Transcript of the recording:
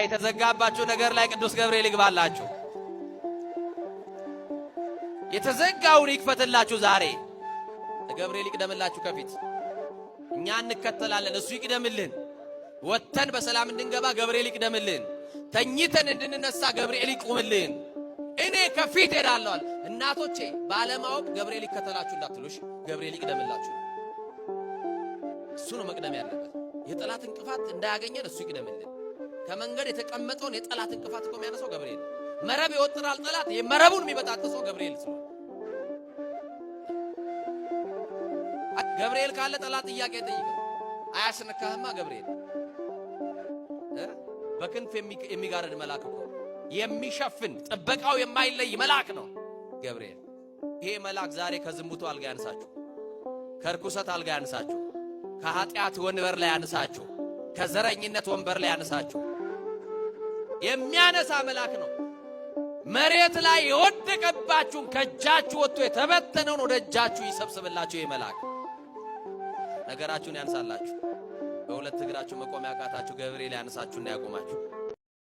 የተዘጋባችሁ ነገር ላይ ቅዱስ ገብርኤል ይግባላችሁ። የተዘጋውን ይክፈትላችሁ ዛሬ። ገብርኤል ይቅደምላችሁ ከፊት። እኛ እንከተላለን፣ እሱ ይቅደምልን። ወጥተን በሰላም እንድንገባ ገብርኤል ይቅደምልን። ተኝተን እንድንነሳ ገብርኤል ይቁምልን። እኔ ከፊት ሄዳለሁ። እናቶቼ ባለማወቅ ገብርኤል ይከተላችሁ እንዳትሉሽ፣ ገብርኤል ይቅደምላችሁ። እሱ ነው መቅደም ያለበት። የጠላት እንቅፋት እንዳያገኘን እሱ ይቅደምልን። ከመንገድ የተቀመጠውን የጠላት እንቅፋት እኮ የሚያነሳው ገብርኤል። መረብ ይወጥራል ጠላት፣ የመረቡን የሚበጣጥሰው ገብርኤል ስለሆነ ገብርኤል ካለ ጠላት ጥያቄ ጠይቀው አያስነካህማ። ገብርኤል በክንፍ የሚጋርድ መልአክ ነው፣ የሚሸፍን ጥበቃው የማይለይ መልአክ ነው ገብርኤል። ይሄ መልአክ ዛሬ ከዝሙቱ አልጋ ያንሳችሁ፣ ከርኩሰት አልጋ ያንሳችሁ፣ ከኃጢአት ወንበር ላይ ያንሳችሁ፣ ከዘረኝነት ወንበር ላይ ያንሳችሁ። የሚያነሳ መልአክ ነው። መሬት ላይ የወደቀባችሁን ከእጃችሁ ወጥቶ የተበተነውን ወደ እጃችሁ ይሰብስብላችሁ። ይሄ መልአክ ነገራችሁን ያንሳላችሁ። በሁለት እግራችሁ መቆም ያቃታችሁ ገብርኤል ያነሳችሁና ያቆማችሁ።